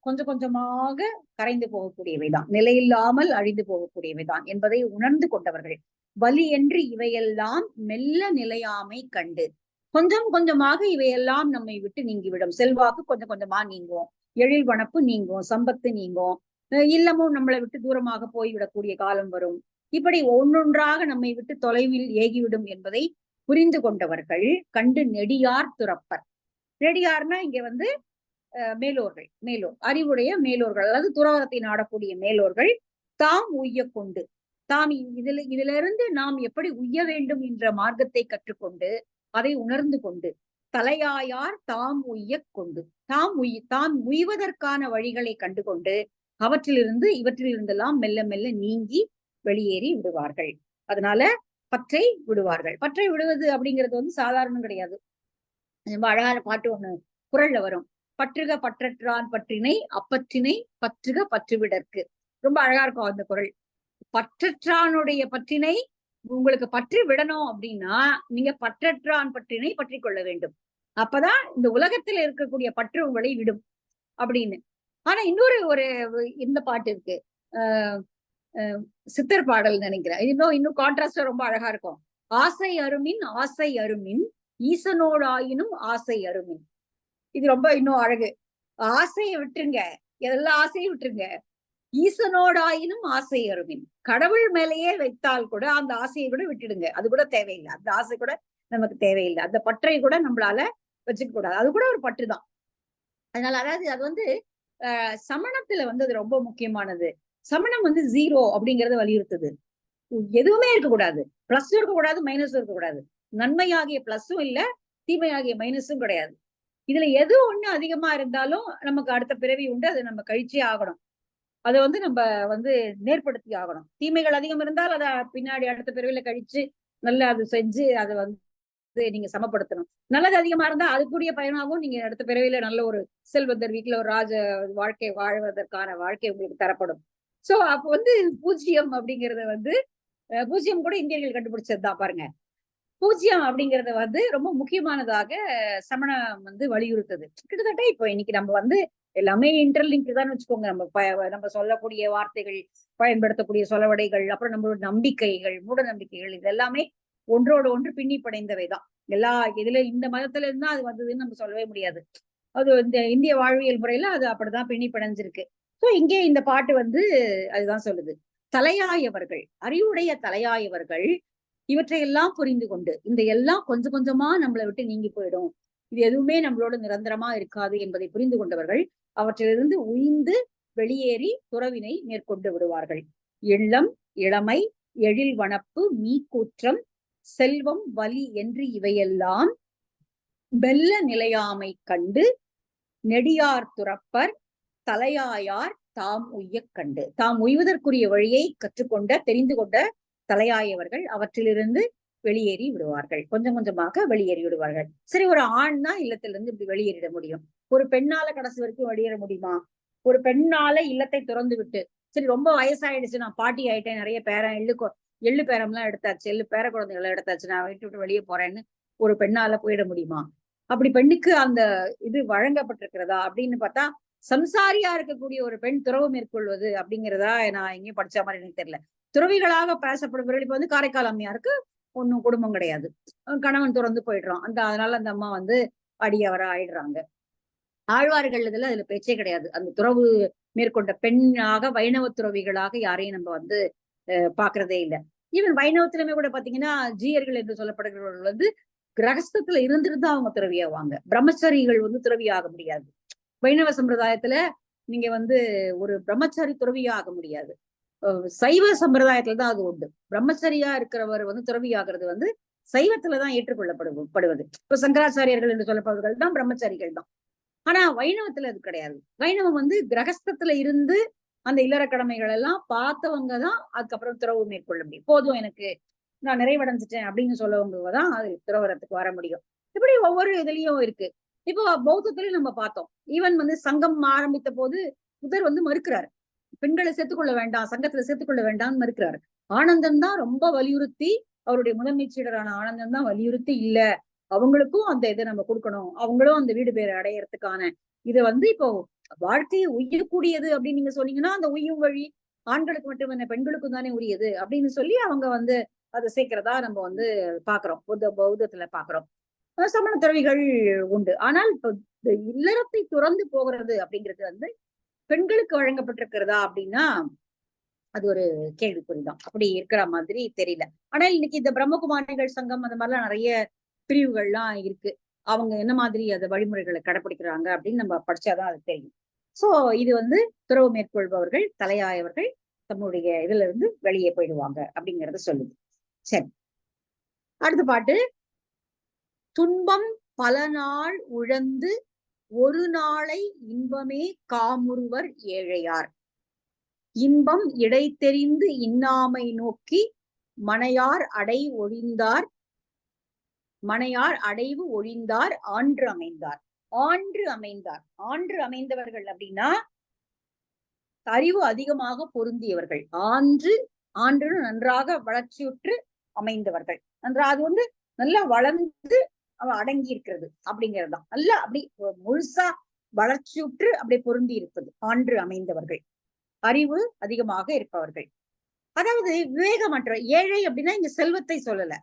கொஞ்சம் கொஞ்சமாக கரைந்து போகக்கூடியவைதான், நிலையில்லாமல் அழிந்து போகக்கூடியவைதான் என்பதை உணர்ந்து கொண்டவர்கள். வலி என்று இவையெல்லாம் மெல்ல நிலையாமை கண்டு. கொஞ்சம் கொஞ்சமாக இவையெல்லாம் நம்மை விட்டு நீங்கிவிடும். செல்வாக்கு கொஞ்சம் கொஞ்சமா நீங்கும், எழில் வனப்பு நீங்கும், சம்பத்து நீங்கும், இல்லமும் நம்மளை விட்டு தூரமாக போய்விடக்கூடிய காலம் வரும். இப்படி ஒன்னொன்றாக நம்மை விட்டு தொலைவில் ஏகிவிடும் என்பதை புரிந்து கொண்டவர்கள் கண்டு நெடியார் துறப்பர். நெடியார்னா இங்க மேலோர்கள், மேலோர், அறிவுடைய மேலோர்கள், அதாவது துறவரத்தை நாடக்கூடிய மேலோர்கள் தாம் உய்ய கொண்டு, தாம் இதுல இருந்து நாம் எப்படி உய்ய வேண்டும் என்ற மார்க்கத்தை கற்றுக்கொண்டு அதை உணர்ந்து கொண்டு தலையாயார் தாம் உய்ய கொண்டு, தாம் உய்வதற்கான வழிகளை கண்டுகொண்டு இவற்றிலிருந்தெல்லாம் மெல்ல மெல்ல நீங்கி வெளியேறி விடுவார்கள். அதனால பற்றை விடுவார்கள். பற்றை விடுவது அப்படிங்கிறது சாதாரணம் கிடையாது. ரொம்ப அழகான பாட்டு ஒண்ணு குறள்ல வரும். பற்றுக பற்றற்றான் பற்றினை அப்பற்றினை பற்றுக பற்றுவிடற்கு. ரொம்ப அழகா இருக்கும் அந்த குறள். பற்றற்றானுடைய பற்றினை உங்களுக்கு பற்றி விடணும் அப்படின்னா நீங்க பற்றற்றான் பற்றினை பற்றி கொள்ள வேண்டும். அப்பதான் இந்த உலகத்துல இருக்கக்கூடிய பற்று உங்களை விடும் அப்படின்னு. ஆனா இன்னொரு இந்த பாட்டு இருக்கு, சித்தர் பாடல் நினைக்கிறேன். இன்னும் கான்ட்ராஸ்டா ரொம்ப அழகா இருக்கும். ஆசை அருமின் ஆசை அருமின் ஈசனோடாயினும் ஆசை அருமின். இது ரொம்ப இன்னும் அழகு. ஆசையை விட்டுருங்க, எல்லா ஆசையும் விட்டுருங்க, ஈசனோடாயினும் ஆசை அருமின். கடவுள் மேலேயே வைத்தால் கூட அந்த ஆசையை கூட விட்டுடுங்க, அது கூட தேவையில்லை, அந்த ஆசை கூட நமக்கு தேவையில்லை, அந்த பற்றை கூட நம்மளால வச்சுக்க கூடாது, அது கூட ஒரு பற்றுதான். அதனால அதாவது அது சமணத்துல அது ரொம்ப முக்கியமானது. சமணம் ஜீரோ அப்படிங்கறத வலியுறுத்துது. எதுவுமே இருக்கக்கூடாது, பிளஸும் இருக்கக்கூடாது, மைனஸும் இருக்கக்கூடாது. நன்மையாகிய பிளஸும் இல்ல, தீமையாகிய மைனஸும் கிடையாது. இதுல எது ஒண்ணு அதிகமா இருந்தாலும் நமக்கு அடுத்த பிறவி உண்டு, அதை நம்ம கழிச்சே ஆகணும். அதை நம்ம நேர்படுத்தி ஆகணும். தீமைகள் அதிகம் இருந்தால் அதை பின்னாடி அடுத்த பிறவில கழிச்சு நல்லா அது செஞ்சு அதை நீங்க சமப்படுத்தணும். நல்லது அதிகமா இருந்தா அதுக்குரிய பயனாகவும் நீங்க அடுத்த பிறவில நல்ல ஒரு செல்வந்தர் வீட்டுல ஒரு ராஜ வாழ்க்கை வாழ்வதற்கான வாழ்க்கை உங்களுக்கு தரப்படும். சோ அப்ப பூஜ்ஜியம் அப்படிங்கறத பூஜ்ஜியம் கூட இந்தியர்கள் கண்டுபிடிச்சதுதான் பாருங்க. பூஜ்யம் அப்படிங்கறத ரொம்ப முக்கியமானதாக சமணம் வலியுறுத்துது. கிட்டத்தட்ட இப்போ இன்னைக்கு நம்ம எல்லாமே இன்டர்லிங்க் தான் வச்சுக்கோங்க. நம்ம சொல்லக்கூடிய வார்த்தைகள், பயன்படுத்தக்கூடிய சொலவடைகள், அப்புறம் நம்மளோட நம்பிக்கைகள், மூட நம்பிக்கைகள், இது எல்லாமே ஒன்றோடு ஒன்று பின்னி படைந்தவைதான். இதுல இந்த மதத்துல இருந்தா அது வந்ததுன்னு நம்ம சொல்லவே முடியாது. அது இந்த இந்திய வாழ்வியல் முறையில அது அப்படிதான் பின்னி படைஞ்சிருக்கு. சோ இங்கே இந்த பாட்டு அதுதான் சொல்லுது. தலையாயவர்கள், அறிவுடைய தலையாயவர்கள் இவற்றையெல்லாம் புரிந்து கொண்டு இந்த எல்லாம் கொஞ்சம் கொஞ்சமா நம்மளை விட்டு நீங்கி போயிடும், இது எதுவுமே நம்மளோட நிரந்தரமா இருக்காது என்பதை புரிந்து கொண்டவர்கள் அவற்றிலிருந்து உய்ந்து வெளியேறி துறவினை மேற்கொண்டு விடுவார்கள். எள்ளம், இளமை, எழில் வனப்பு, மீக்கூற்றம், செல்வம், வலி என்று இவையெல்லாம் மெல்ல நிலையாமை கண்டு நெடியார் துறப்பர் தலையாயார் தாம் உய்ய கண்டு. தாம் உய்வதற்குரிய வழியை கற்றுக்கொண்ட தெரிந்து கொண்ட தலையாயவர்கள் அவற்றிலிருந்து வெளியேறி விடுவார்கள். கொஞ்சம் கொஞ்சமாக வெளியேறி விடுவார்கள். சரி, ஒரு ஆண்னா இல்லத்திலிருந்து இப்படி வெளியேறிட முடியும், ஒரு பெண்ணால கடைசி வரைக்கும் வெளியேற முடியுமா? ஒரு பெண்ணால இல்லத்தை திறந்து விட்டு, சரி ரொம்ப வயசாயிடுச்சு, நான் பாட்டி ஆயிட்டேன், நிறைய பேரன் எள்ளு பேரம்லாம் எடுத்தாச்சு, எள்ளு பேர குழந்தைகளை எடுத்தாச்சு, நான் விட்டு வெளியே போறேன்னு ஒரு பெண்ணால போயிட முடியுமா? அப்படி பெண்ணுக்கு அந்த இது வழங்கப்பட்டிருக்கிறதா அப்படின்னு பார்த்தா, சம்சாரியா இருக்கக்கூடிய ஒரு பெண் துறவு மேற்கொள்வது அப்படிங்கிறதா நான் எங்கேயும் படிச்ச மாதிரி எனக்கு தெரியல. துறவிகளாக பேசப்படுபவர்கள் இப்ப காரைக்கால் அம்மையாருக்கு ஒன்னும் குடும்பம் கிடையாது. கணவன் துறந்து போயிடுறான். அதனால அந்த அம்மா வந்து அடியவரா ஆயிடுறாங்க. ஆழ்வார்கள் அதுல பேச்சே கிடையாது. அந்த துறவு மேற்கொண்ட பெண்ணாக வைணவ துறவிகளாக யாரையும் நம்ம வந்து பாக்குறதே இல்லை. ஈவன் வைணவத்திலுமே கூட பாத்தீங்கன்னா ஜீயர்கள் என்று சொல்லப்படுகிறவர்கள் வந்து கிரகஸ்தத்துல இருந்துட்டு அவங்க துறவியாவாங்க. பிரம்மச்சாரிகள் வந்து துறவி ஆக முடியாது. வைணவ சம்பிரதாயத்துல நீங்க வந்து ஒரு பிரம்மச்சாரி துறவியா ஆக முடியாது. சைவ சம்பிரதாயத்துல தான் அது உண்டு. பிரம்மச்சரியா இருக்கிறவர் வந்து துறவி ஆகிறது வந்து சைவத்துலதான் ஏற்றுக்கொள்ளப்படுவது. இப்ப சங்கராச்சாரியர்கள் என்று சொல்லப்படுவர்கள் தான் பிரம்மச்சாரிகள் தான். ஆனா வைணவத்துல அது கிடையாது. வைணவம் வந்து கிரகஸ்தத்துல இருந்து அந்த இல்லற கடமைகள் எல்லாம் பார்த்தவங்கதான் அதுக்கப்புறம் துறவு மேற்கொள்ள முடியும். போதும் எனக்கு, நான் நிறைவடைஞ்சிட்டேன் அப்படின்னு சொல்லவங்க தான் அது துறவரத்துக்கு வர முடியும். இப்படி ஒவ்வொரு இதுலயும் இருக்கு. இப்போ பௌத்தத்திலையும் நம்ம பார்த்தோம். ஈவன் வந்து சங்கம் ஆரம்பித்த போது புத்தர் வந்து மறுக்கிறாரு. பெண்களை சேர்த்துக்கொள்ள வேண்டாம், சங்கத்துல சேர்த்துக்கொள்ள வேண்டாம்னு மறுக்கிறாரு. ஆனந்தம் தான் ரொம்ப வலியுறுத்தி, அவருடைய முதன்மை சீடரான ஆனந்தம் தான் வலியுறுத்தி, இல்ல அவங்களுக்கும் அந்த இதை நம்ம கொடுக்கணும், அவங்களும் அந்த வீடு பேரை அடையறதுக்கான இதை வந்து இப்போ வாழ்க்கையை உய்யக்கூடியது அப்படின்னு நீங்க சொன்னீங்கன்னா அந்த உய்யும் வழி ஆண்களுக்கு மட்டும் பெண்களுக்கும் தானே உரியது அப்படின்னு சொல்லி அவங்க வந்து அதை சேர்க்கிறதா நம்ம வந்து பாக்குறோம். பௌத்தத்துல பாக்குறோம். சமண துறவிகள் உண்டு. ஆனால் இப்ப இல்லறத்தை துறந்து போகிறது அப்படிங்கிறது வந்து பெண்களுக்கு வழங்கப்பட்டிருக்கிறதா அப்படின்னா அது ஒரு கேள்விக்குறிதான். அப்படி இருக்கிற மாதிரி தெரியல. ஆனால் இன்னைக்கு இந்த பிரம்மகுமாரிகள் சங்கம் அந்த மாதிரிலாம் நிறைய பிரிவுகள்லாம் இருக்கு. அவங்க என்ன மாதிரி அந்த வழிமுறைகளை கடைபிடிக்கிறாங்க அப்படின்னு நம்ம படிச்சாதான் அது தெரியும். சோ இது வந்து துறவு மேற்கொள்பவர்கள் தலையாயவர்கள் தன்னுடைய இதுல இருந்து வெளியே போயிடுவாங்க அப்படிங்கறத சொல்லுது. சரி, அடுத்த பாட்டு. துன்பம் பல நாள் உழந்து ஒரு நாளை இன்பமே காமுறுவர் ஏழையார். இன்பம் இடை தெரிந்து இன்னாமை நோக்கி மனையார் அடைவு ஒழிந்தார் ஆன்று அமைந்தார். ஆன்று அமைந்தவர்கள் அப்படின்னா அறிவு அதிகமாக பொருந்தியவர்கள். ஆன்று நன்றாக வளர்ச்சியுற்று அமைந்தவர்கள். அது வந்து நல்லா வளர்ந்து அடங்கி இருக்கிறது அப்படிங்கிறது தான். நல்லா அப்படி முழுசா வளர்ச்சியுற்று அப்படி பொருந்தி இருப்பது ஆன்று அமைந்தவர்கள், அறிவு அதிகமாக இருப்பவர்கள். அதாவது விவேகமற்ற ஏழை அப்படின்னா இங்க செல்வத்தை சொல்லல.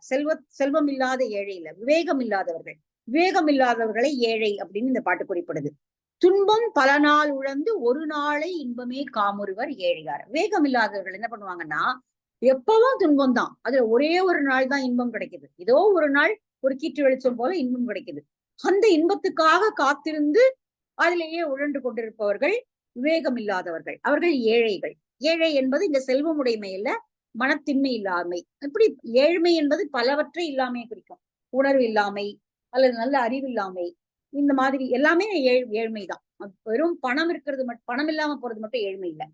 செல்வம் இல்லாத ஏழை இல்ல, விவேகம் இல்லாதவர்கள். விவேகம் இல்லாதவர்களை ஏழை அப்படின்னு இந்த பாட்டு குறிப்பிடுது. துன்பம் பல நாள் உழந்து ஒரு நாளை இன்பமே காமுறுவர் ஏழையார். விவேகம் இல்லாதவர்கள் என்ன பண்ணுவாங்கன்னா எப்பவும் துன்பம் தான், அதுல ஒரே ஒரு நாள் தான் இன்பம் கிடைக்குது. ஏதோ ஒரு நாள் ஒரு கீற்று வெளிச்சம் போல இன்பம் கிடைக்குது. அந்த இன்பத்துக்காக காத்திருந்து அதிலேயே உழன்று கொண்டிருப்பவர்கள் விவேகம் இல்லாதவர்கள். அவர்கள் ஏழைகள். ஏழை என்பது இந்த செல்வமுடைமை இல்ல, மனத்தின்மை இல்லாமை. இப்படி ஏழ்மை என்பது பலவற்றை இல்லாமையை குறிக்கும். உணர்வு இல்லாமை அல்லது நல்ல அறிவு இல்லாமை, இந்த மாதிரி எல்லாமே ஏழ்மைதான். வெறும் பணம் இருக்கிறது மட்டும், பணம் இல்லாம போறது மட்டும் ஏழ்மை இல்லை.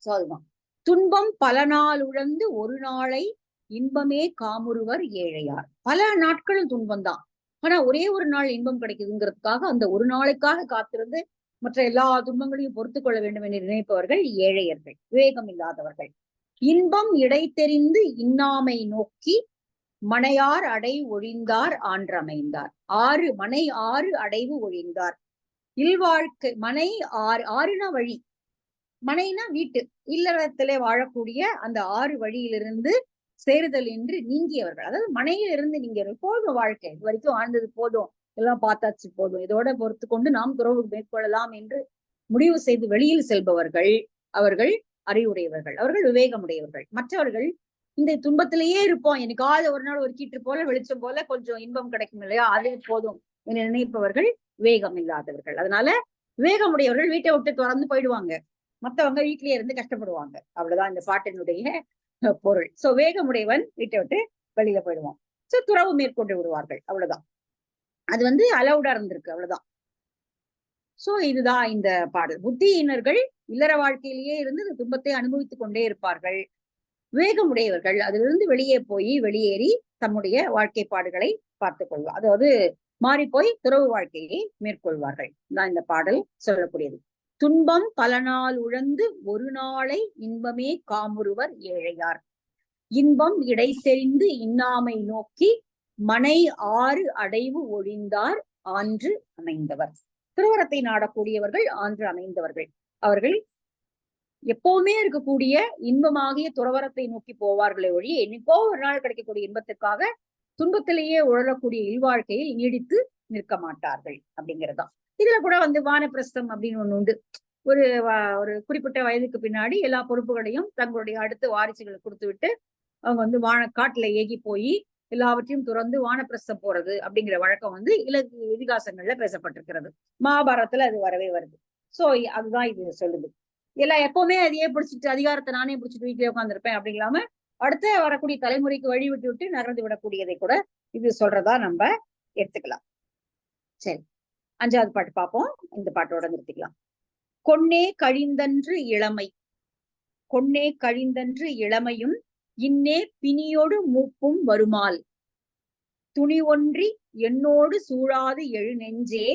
சோ அதுதான். துன்பம் பல நாள் உழந்து ஒரு நாளை இன்பமே காமுறுவர் ஏழையார். பல நாட்களும் துன்பம் தான், ஆனா ஒரே ஒரு நாள் இன்பம் கிடைக்குதுங்கிறதுக்காக அந்த ஒரு நாளைக்காக காத்திருந்து மற்ற எல்லா துன்பங்களையும் பொறுத்து கொள்ள வேண்டும் என்று நினைப்பவர்கள் ஏழையர்கள், விவேகம் இல்லாதவர்கள். இன்பம் இடை தெரிந்து இன்னாமை நோக்கி மனையார் அடை ஒழிந்தார் ஆன்றமைந்தார். மனை ஆறு அடைவு ஒழிந்தார். இல்வாழ்க்கை மனை ஆறுனா வழி, மனைனா வீட்டு, இல்லறத்திலே வாழக்கூடிய அந்த 6 வழியிலிருந்து சேருதல் என்று நீங்கியவர்கள். அதாவது மனையில இருந்து நீங்க போதும், வாழ்க்கை இது வரைக்கும் வாழ்ந்தது போதும், எல்லாம் பார்த்தாச்சு போதும், இதோட பொறுத்து கொண்டு நாம் துறவு மேற்கொள்ளலாம் என்று முடிவு செய்து வெளியில் செல்பவர்கள் அவர்கள் அறிவுடையவர்கள், அவர்கள் விவேகமுடையவர்கள். மற்றவர்கள் இந்த துன்பத்திலேயே இருப்போம், எனக்காவது ஒரு நாள் ஒரு கீற்று போல வெளிச்சம் போல கொஞ்சம் இன்பம் கிடைக்கும் இல்லையா, அதே போதும் என்று நினைப்பவர்கள் விவேகம் இல்லாதவர்கள். அதனால விவேகமுடையவர்கள் வீட்டை விட்டு திறந்து போயிடுவாங்க, மற்றவங்க வீட்டிலேயே இருந்து கஷ்டப்படுவாங்க. அவ்வளவுதான் இந்த பாட்டினுடைய பொருள். சோ வேகமுடையவன் வீட்டை விட்டு வெளியில போயிடுவான். சோ துறவு மேற்கொண்டு விடுவார்கள், அவ்வளவுதான். அது வந்து அலவுடா இருந்திருக்கு, அவ்வளவுதான். சோ இதுதான் இந்த பாடல். புத்தியினர்கள் இல்லற வாழ்க்கையிலேயே இருந்து இந்த துன்பத்தை அனுபவித்துக் கொண்டே இருப்பார்கள். வேகமுடையவர்கள் அதிலிருந்து வெளியேறி தம்முடைய வாழ்க்கை பாடுகளை பார்த்துக் கொள்வார், அதாவது மாறி போய் துறவு வாழ்க்கையை மேற்கொள்வார்கள் தான் இந்த பாடல் சொல்லக்கூடியது. துன்பம் பல நாள் உழந்து ஒரு நாளை இன்பமே காமுறுவர் ஏழையார். இன்பம் இடை தெரிந்து இன்னாமை நோக்கி மனை ஆறு அடைவு ஒழிந்தார் ஆன்று அமைந்தவர். திருவரத்தை நாடக்கூடியவர்கள் ஆன்று அமைந்தவர்கள். அவர்கள் எப்பவுமே இருக்கக்கூடிய இன்பமாகிய துறவரத்தை நோக்கி போவார்களே ஒழிய என்னைக்கோ ஒரு நாள் கிடைக்கக்கூடிய இன்பத்துக்காக துன்பத்திலேயே உழலக்கூடிய இல்வாழ்க்கையில் நீடித்து நிற்க மாட்டார்கள் அப்படிங்கிறதுதான். இதுல கூட வந்து வானப்பிரஸ்தம் அப்படின்னு ஒண்ணு உண்டு. ஒரு ஒரு குறிப்பிட்ட வயதுக்கு பின்னாடி எல்லா பொறுப்புகளையும் தங்களுடைய அடுத்த வாரிசுகளுக்கு கொடுத்து விட்டு அவங்க வந்து காட்டுல ஏகி போய் எல்லாவற்றையும் துறந்து வானப்பிரஸ்தம் போறது அப்படிங்கிற வழக்கம் வந்து இதிகாசங்கள்ல பேசப்பட்டிருக்கிறது. மகாபாரதத்துல அது வரவே வருது. சோ அதுதான் இது சொல்லுது. எல்லாம் எப்பவுமே அதையே பிடிச்சிட்டு அதிகாரத்தை நானே பிடிச்சிட்டு வீட்டிலே உட்காந்துருப்பேன் அப்படிங்களாம அடுத்த வரக்கூடிய தலைமுறைக்கு வழி விட்டு விட்டு நகர்ந்து விடக்கூடியதை கூட இது சொல்றதா நம்ம எடுத்துக்கலாம். சரி, 5வது பாட்டு பார்ப்போம். இந்த பாட்டோட நிறுத்திக்கலாம். கொன்னே கழிந்தன்று இளமை, கொன்னே கழிந்தன்று இளமையும் இன்னே பிணியோடு மூப்பும் வருமால் துணி ஒன்றி என்னோடு சூழாது எழு நெஞ்சே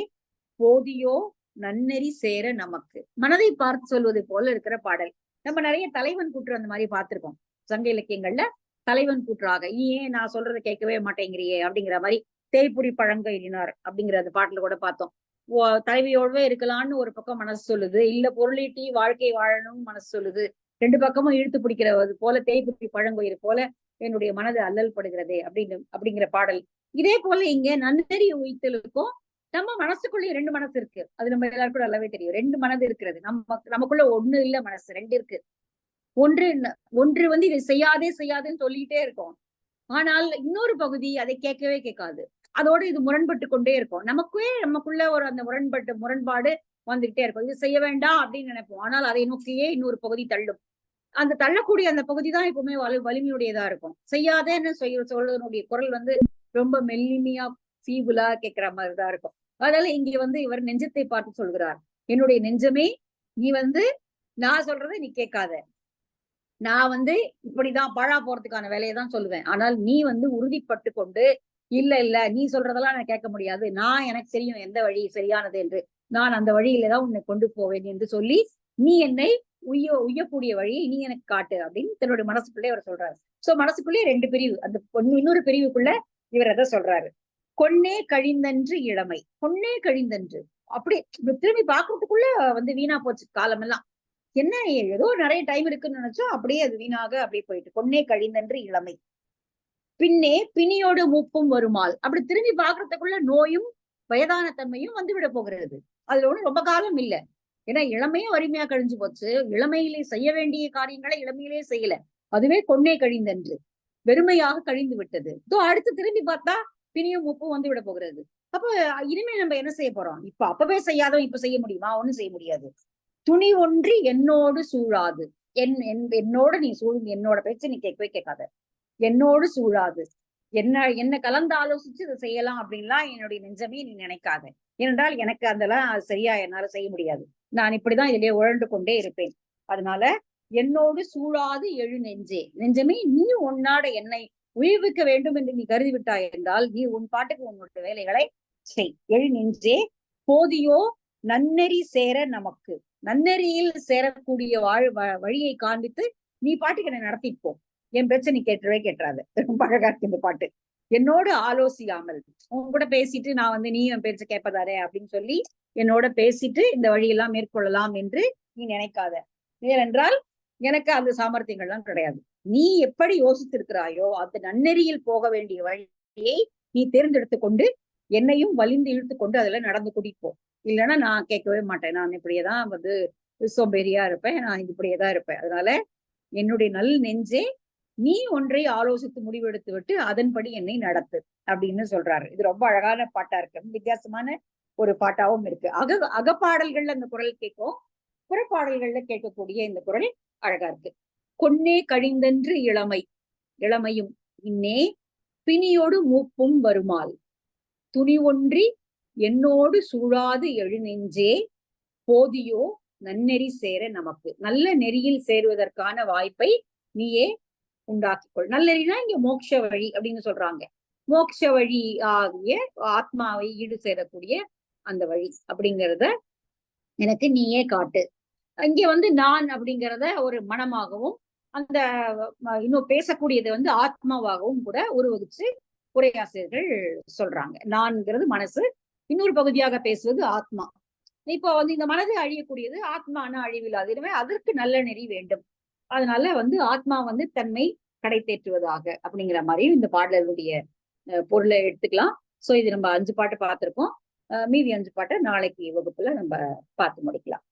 போதியோ நன்னெறி சேர நமக்கு. மனதை பார்த்து சொல்வது போல இருக்கிற பாடல். நம்ம நிறைய தலைவன் கூற்று அந்த மாதிரி பார்த்திருக்கோம் சங்க இலக்கியங்கள்ல. தலைவன் கூற்றாக ஏன் நான் சொல்றதை கேட்கவே மாட்டேங்கிறியே அப்படிங்கிற மாதிரி தேய்புரி பழங்க எழுதினார் அப்படிங்கிற அந்த பாட்டுல கூட பார்த்தோம். தலைவியோடவே இருக்கலாம்னு ஒரு பக்கம் மனசு சொல்லுது, இல்ல பொருளீட்டி வாழ்க்கை வாழணும்னு மனசு சொல்லுது. 2 பக்கமும் இழுத்து பிடிக்கிறது போல தேய்புரி பழங்கோயிறு போல என்னுடைய மனது அல்லல் படுகிறதே அப்படிங்கிற பாடல். இதே போல இங்க நன்னெறி உயிர்த்தலுக்கும் நம்ம மனசுக்குள்ளே 2 மனசு இருக்கு. அது நம்ம எல்லாருக்கும் நல்லாவே தெரியும். 2 மனது இருக்கிறது. நமக்குள்ள ஒண்ணு இல்ல மனசு, 2 இருக்கு. ஒன்று வந்து இதை செய்யாதேன்னு சொல்லிட்டே இருக்கும். ஆனால் இன்னொரு பகுதி அதை கேட்கவே கேட்காது. அதோட இது முரண்பட்டு கொண்டே இருக்கும். நமக்குள்ள ஒரு அந்த முரண்பாடு வந்துகிட்டே இருக்கும். இது செய்ய வேண்டாம் அப்படின்னு நினைப்போம். ஆனால் அதை நோக்கியே இன்னொரு பகுதி தள்ளும். அந்த தள்ளக்கூடிய அந்த பகுதி தான் எப்பவுமே வலிமையுடையதா இருக்கும். செய்யாதேன்னு சொல்றதனுடைய குரல் வந்து ரொம்ப மெல்லிமையா ஃபீபுலா கேட்கிற மாதிரிதான் இருக்கும். அதனால இங்க வந்து இவர் நெஞ்சத்தை பார்த்து சொல்கிறார், என்னுடைய நெஞ்சமே நீ வந்து நான் சொல்றதை நீ கேட்காத. நான் வந்து இப்படிதான் பழா போறதுக்கான வேலையை தான் சொல்லுவேன். ஆனால் நீ வந்து உறுதிப்பட்டு கொண்டு இல்ல நீ சொல்றதெல்லாம் நான் கேட்க முடியாது, நான் எனக்கு தெரியும் எந்த வழி சரியானது என்று, நான் அந்த வழியில தான் உன்னை கொண்டு போவேன் என்று சொல்லி நீ என்னை உய்யக்கூடிய வழியை நீ எனக்கு காட்டு அப்படின்னு தன்னுடைய மனசுக்குள்ளே அவர் சொல்றாரு. சோ மனசுக்குள்ளே 2 பிரிவு. அந்த இன்னொரு பிரிவுக்குள்ள இவர் எதை சொல்றாரு, கொன்னே கழிந்தன்று இளமை, கொன்னே கழிந்தன்று. அப்படி திரும்பி பாக்குறதுக்குள்ள வந்து வீணா போச்சு காலம் எல்லாம். என்ன ஏதோ நிறைய டைம் இருக்குன்னு நினைச்சோம், அப்படியே அது வீணாக அப்படியே போயிட்டு. கொன்னே கழிந்தன்று இளமை பின்னே பிணியோடு மூப்பும் வருமால். அப்படி திரும்பி பாக்குறதுக்குள்ள நோயும் வயதான தன்மையும் வந்து விட போகிறது. அதுல ஒண்ணு ரொம்ப காலம் இல்ல. ஏன்னா இளமையும் வறுமையா கழிஞ்சு போச்சு. இளமையிலே செய்ய வேண்டிய காரியங்களை இளமையிலே செய்யல. அதுவே கொன்னே கழிந்தன்று வெறுமையாக கழிந்து விட்டது. அடுத்து திரும்பி பார்த்தா பிணியும் மூப்பும் வந்து விட போகிறது. அப்ப இனிமே நம்ம என்ன செய்ய போறோம்? அப்பவே செய்யாதவன் இப்ப செய்ய முடியுமா? ஒண்ணும் செய்ய முடியாது. துணி ஒன்றி என்னோடு சூழாது. என்னோட நீ என்னோட பேச்சு நீ கேட்கவே கேட்காத. என்னோடு சூழாது. என்ன கலந்து ஆலோசிச்சு இதை செய்யலாம் அப்படின்லாம் என்னுடைய நெஞ்சமே நீ நினைக்காத. ஏனென்றால் எனக்கு அதெல்லாம் சரியா என்னால செய்ய முடியாது. நான் இப்படிதான் இதிலே உழண்டு கொண்டே இருப்பேன். அதனால என்னோடு சூழாது எழு நெஞ்சமே நீ உன்னாட என்னை உயிர்விக்க வேண்டும் என்று நீ கருதி விட்டாய் என்றால் நீ உன் பாட்டுக்கு உன்னுடைய வேலைகளை செய். எழு நெஞ்சே போதியோ நன்னெறி சேர நமக்கு. நன்னெறியில் சேரக்கூடிய வழியை காண்பித்து நீ பாட்டுக்கு என்னை நடத்திப்போ. என் பிரச்சனை கேட்டுறாது. ரொம்ப அழகா இருக்கு இந்த பாட்டு. என்னோடு ஆலோசியாமல் உன் கூட பேசிட்டு நான் வந்து நீ என் பேச்ச கேட்பதாரே அப்படின்னு சொல்லி என்னோட பேசிட்டு இந்த வழியெல்லாம் மேற்கொள்ளலாம் என்று நீ நினைக்காத. ஏனென்றால் எனக்கு அந்த சாமர்த்தியங்கள்லாம் கிடையாது. நீ எப்படி யோசித்திருக்கிறாயோ அந்த நன்னெறியில் போக வேண்டிய வழியை நீ தேர்ந்தெடுத்து கொண்டு என்னையும் வலிந்து இழுத்து கொண்டு அதுல நடந்து கூட்டிட்டு போ. இல்லைன்னா நான் கேட்கவே மாட்டேன். நான் இப்படியேதான் வந்து சோம்பேறியா இருப்பேன். நான் இப்படியேதான் இருப்பேன். அதனால என்னுடைய நல் நெஞ்சே நீ ஒன்றை ஆலோசித்து முடிவெடுத்து விட்டு அதன்படி என்னை நடத்து அப்படின்னு சொல்றாரு. இது ரொம்ப அழகான பாட்டா இருக்கு. வித்தியாசமான ஒரு பாட்டாவும் இருக்கு. அகப்பாடல்கள்ல அந்த குரல் கேட்கும், புறப்பாடல்கள்ல கேட்கக்கூடிய இந்த குரல் அழகா இருக்கு. கொன்னே கழிந்தன்று இளமையும் இன்னே பிணியோடு மூப்பும் வருமால் துணி ஒன்றி என்னோடு சூழாது எழு நெஞ்சே போதியோ நன்னெறி சேர நமக்கு. நல்ல நெறியில் சேருவதற்கான வாய்ப்பை நீயே உண்டாக்கிக்கொள். நல்ல நெறினா இங்க மோட்ச வழி அப்படின்னு சொல்றாங்க. மோட்ச வழி ஆகிய ஆத்மாவை ஈடு சேரக்கூடிய அந்த வழி அப்படிங்கிறத எனக்கு நீயே காட்டு. இங்க வந்து நான் அப்படிங்கிறத ஒரு மனமாகவும் அந்த இன்னும் பேசக்கூடியதை வந்து ஆத்மாவாகவும் கூட உருவகிச்சு உரையாசிரியர்கள் சொல்றாங்க. நான்கிறது மனசு, இன்னொரு பகுதியாக பேசுவது ஆத்மா. இப்போ வந்து இந்த மனது அழியக்கூடியது, ஆத்மான அழிவில்லாது. எனவே அதற்கு நல்ல நெறி வேண்டும். அதனால வந்து ஆத்மா வந்து தன்மை கடை தேற்றுவதாக அப்படிங்கிற மாதிரியும் இந்த பாடலுடைய பொருளை எடுத்துக்கலாம். சோ இது நம்ம 5 பாட்டு பார்த்திருக்கோம். மீதி 5 பாட்டை நாளைக்கு வகுப்புல நம்ம பார்த்து முடிக்கலாம்.